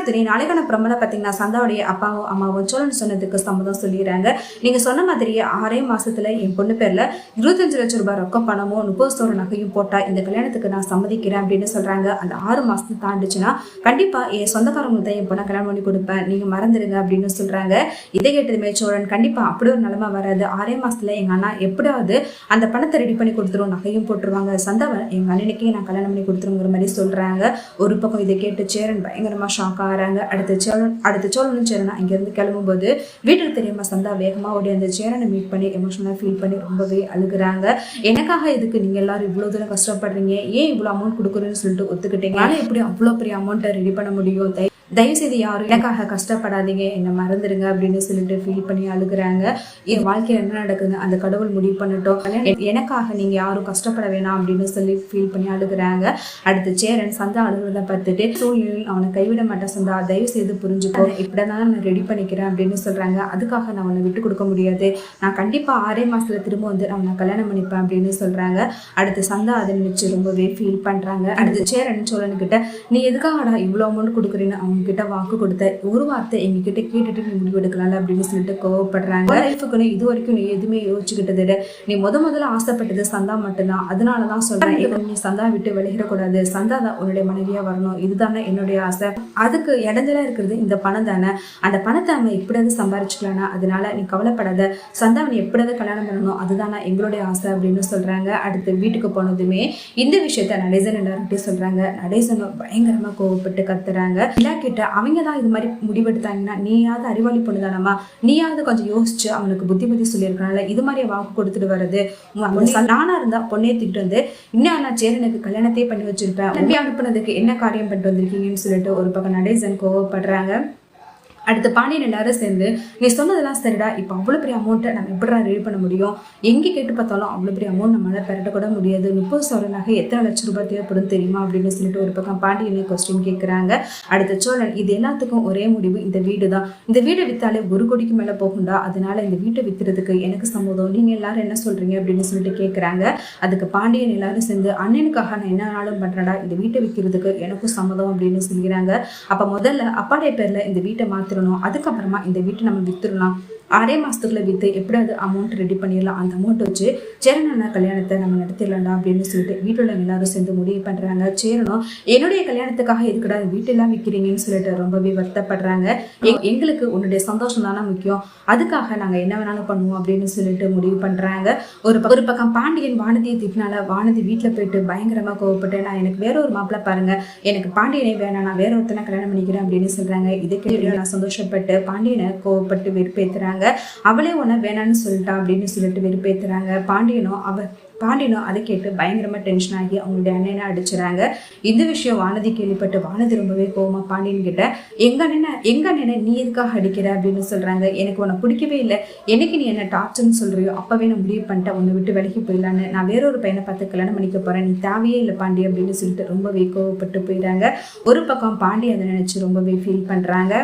அடுத்து நாளைக்கான பிரமலை பார்த்தீங்கன்னா சந்தாவுடைய அப்பாவும் அம்மாவும் சோழன் சொன்னதுக்கு சம்மதம் சொல்லிடுறாங்க. நீங்க சொன்ன மாதிரியே 6 மாசத்துல என் பொண்ணு பேர்ல 25 லட்சம் ரூபாய் ரொக்கம் பணமும் 30 சவரன் நகையும் போட்டா இந்த கல்யாணத்துக்கு நான் சம்மதிக்கிறேன் அப்படின்னு சொல்றாங்க. அந்த 6 மாசம் தாண்டிச்சுன்னா கண்டிப்பா என் சொந்தக்காரங்க தான் என் பொண்ணை கல்யாணம் பண்ணி கொடுப்பேன், நீங்க மறந்துடுங்க அப்படின்னு சொல்றாங்க. இதை கேட்டதுமே சோழன் கண்டிப்பா அப்படி ஒரு நிலைமை வராது, 6 மாசத்துல எங்க அண்ணா எப்படியாவது அந்த பணத்தை ரெடி பண்ணி கொடுத்துரும், நகையும் போட்டுருவாங்க, சந்தாவை எங்க அண்ணனுக்கே நான் கல்யாணம் பண்ணி கொடுத்துருங்கிற மாதிரி சொல்றாங்க. ஒரு பக்கம் இதை கேட்டு சேரன் பயங்கரமா ஷாக் ஆகிறாங்க. அடுத்த சோழனும் சேரனா இங்க இருந்து கிளம்பும் போது வீட்டுக்கு தெரியாம சந்தா வேகமா ஓடி அந்த சேரனை மீட் பண்ணி எமோஷனலா ஃபீல் பண்ணி ரொம்பவே அழுகுறாங்க. எனக்காக இதுக்கு நீங்க எல்லாரும் இவ்வளவு தூரம் கஷ்டப்படுறீங்க, ஏன் இவ்வளவு அமௌண்ட் கொடுக்குறேன்னு சொல்லிட்டு ஒத்துக்கிட்டீங்க, ஆனா எப்படி அவ்வளவு பெரிய அமௌண்ட்டை ரெடி பண்ண முடியும், தயவு செய்து யாரும் எனக்காக கஷ்டப்படாதீங்க, என்னை மறந்துடுங்க அப்படின்னு சொல்லிட்டு ஃபீல் பண்ணி அழுகுறாங்க. என் வாழ்க்கையில் என்ன நடக்குது அந்த கடவுள் முடிவு பண்ணட்டும், எனக்காக நீங்க யாரும் கஷ்டப்பட வேணாம் அப்படின்னு சொல்லி ஃபீல் பண்ணி அழுகுறாங்க. அடுத்து சேரன் சந்தா அழுகுறத பார்த்துட்டு சூழ்நிலையில் அவனை கைவிட மாட்டேன் சந்தா, தயவு செய்து புரிஞ்சுக்கோ, இப்படிதான் நான் ரெடி பண்ணிக்கிறேன் அப்படின்னு சொல்றாங்க. அதுக்காக நான் அவனை விட்டு கொடுக்க முடியாது, நான் கண்டிப்பா 6 மாசத்துல திரும்ப வந்து அவனை கல்யாணம் பண்ணிப்பேன் அப்படின்னு சொல்றாங்க. அடுத்து சந்தா அதை நினைச்சு ரொம்பவே ஃபீல் பண்றாங்க. அடுத்து சேரன் சோழனுக்கிட்ட நீ எதுக்காகடா இவ்வளவு அமௌண்ட் கொடுக்குறீன்னு அவங்க கிட்ட வாக்கு கொடுத்த ஒரு வார்த்தை எங்க கிட்ட கேட்டுட்டு நீ முடிவு எடுக்கலாம்ல அப்படின்னு சொல்லிட்டு கோவப்படுறாங்க. லைஃபுக்குன்னு இது வரைக்கும் நீ எதுவுமே யோசிச்சுக்கிட்டது, நீ முதல்ல ஆசைப்பட்டது சந்தா மட்டும்தான், அதனாலதான் சொல்றேன் நீ சந்தா விட்டு விலகிடக்கூடாது, சந்தா தான் உன்னுடைய மனைவியா வரணும், இதுதானே என்னுடைய ஆசை, அதுக்கு இடைஞ்சலா இருக்கிறது இந்த பணம் தானே, அந்த பணத்தை நம்ம எப்படியாவது சம்பாரிச்சுக்கலாம்னா, அதனால நீ கவலைப்படாத, சந்தாவை நீ எப்படியாவது கல்யாணம் பண்ணணும், அதுதானே எங்களுடைய ஆசை அப்படின்னு சொல்றாங்க. அடுத்து வீட்டுக்கு போனதுமே இந்த விஷயத்த நடேசன் எல்லார்கிட்டே சொல்றாங்க. நடேசனும் பயங்கரமா கோவப்பட்டு கத்துறாங்க. அவங்க தான் இது மாதிரி முடிவெடுத்தாங்கன்னா நீயாவது அறிவாளி பொண்ணுதானம்மா, நீயாவது கொஞ்சம் யோசிச்சு அவனுக்கு புத்தி சொல்லியிருக்கனால இது மாதிரி வாக்கு கொடுத்துட்டு வர்றது, நானா இருந்தா பொண்ணே திட்டு வந்து இன்னும் நான் சேரனுக்கு கல்யாணத்தையே பண்ணி வச்சிருப்பேன், நம்பி அனுப்புனதுக்கு என்ன காரியம் பண்ணிட்டு வந்திருக்கீங்கன்னு சொல்லிட்டு ஒரு பக்கம் நடேசன் கோவப்படுறாங்க. அடுத்து பாண்டியன் எல்லாரும் சேர்ந்து நீ சொன்னதெல்லாம் சரிடா, இப்போ அவ்வளோ பெரிய அமௌண்ட்டை நம்ம எப்படிடா ரெடி பண்ண முடியும், எங்கே கேட்டு பார்த்தாலும் அவ்வளோ பெரிய அமௌண்ட் நம்மளால் பெறட்ட கூட முடியாது, 30 சவரன் நகை எத்தனை லட்சம் ரூபாய் தேவைப்படும் தெரியுமா அப்படின்னு சொல்லிட்டு ஒரு பக்கம் பாண்டியனை கொஸ்டின் கேட்குறாங்க. அடுத்த சோழன் இது எல்லாத்துக்கும் ஒரே முடிவு, இந்த வீடு தான், இந்த வீடை விற்றாலே 1 கோடிக்கு மேலே போகும்டா, அதனால இந்த வீட்டை விற்றுறதுக்கு எனக்கு சம்மதம், நீங்கள் எல்லாரும் என்ன சொல்கிறீங்க அப்படின்னு சொல்லிட்டு கேட்குறாங்க. அதுக்கு பாண்டியன் எல்லாரும் சேர்ந்து அண்ணனுக்காக நான் என்ன நாளும் பண்ணுறேன்டா, இந்த வீட்டை விற்கிறதுக்கு எனக்கும் சம்மதம் அப்படின்னு சொல்லிக்கிறாங்க. அப்போ முதல்ல அப்பாடைய பேரில் இந்த வீட்டை அதுக்கப்புறமா இந்த வீட்டை நம்ம வித்துடலாம், 6 மாசத்துக்குள்ள வித்து எப்படியாவது அமௌண்ட் ரெடி பண்ணிடலாம், அந்த அமௌண்ட் வச்சு சேரன கல்யாணத்தை நம்ம நடத்திடலாம்டா அப்படின்னு சொல்லிட்டு வீட்டுல எல்லாரும் சேர்ந்து முடிவு பண்றாங்க. சேரனும் என்னுடைய கல்யாணத்துக்காக எதுக்கடா வீட்டெல்லாம் விற்கிறீங்கன்னு சொல்லிட்டு ரொம்பவே வருத்தப்படுறாங்க. எங்களுக்கு உன்னுடைய சந்தோஷம் தானே முக்கியம், அதுக்காக நாங்க என்ன வேணாலும் பண்ணுவோம் அப்படின்னு சொல்லிட்டு முடிவு பண்றாங்க. ஒரு பக்கம் பாண்டியன் வானதியை திட்டினால வானதி வீட்டுல போயிட்டு பயங்கரமா கோவப்பட்டு நான் எனக்கு வேற ஒரு மாப்பிள்ளை பாருங்க, எனக்கு பாண்டியனே வேணாம், நான் வேற ஒருத்தனை கல்யாணம் பண்ணிக்கிறேன் அப்படின்னு சொல்றாங்க. இதை கேட்டு நான் சந்தோஷப்பட்டு பாண்டியனை கோவப்பட்டு வெறுப்பேத்துறாங்க. அவளே உன்ன வேணான்னு சொல்லிட்டா அப்படின்னு சொல்லிட்டு வெறுப்பேத்துறாங்க. பாண்டியனும் அதை கேட்டு பயங்கரமா டென்ஷன் ஆகி அவங்களுடைய அண்ணனை அடிச்சுறாங்க. இந்த விஷயம் வானதி கேள்விப்பட்டு வானதி ரொம்பவே கோவமா பாண்டியன் கிட்ட எங்க அண்ணனை நீ எதுக்காக அடிக்கிற அப்படின்னு சொல்றாங்க. எனக்கு உன்னை பிடிக்கவே இல்லை, என்னைக்கு நீ என்ன டார்ச்சர்னு சொல்றியோ அப்பவே நான் முடிவு பண்ணிட்டேன் உன்னை விட்டு விலகி போயிடலான்னு, நான் வேறொரு பையனை பார்த்து கல்யாணம் பண்ணிக்க போறேன், நீ தேவையே இல்லை பாண்டி அப்படின்னு சொல்லிட்டு ரொம்பவே கோவப்பட்டு போயிடுறாங்க. ஒரு பக்கம் பாண்டி அதை நினைச்சு ரொம்பவே ஃபீல் பண்றாங்க.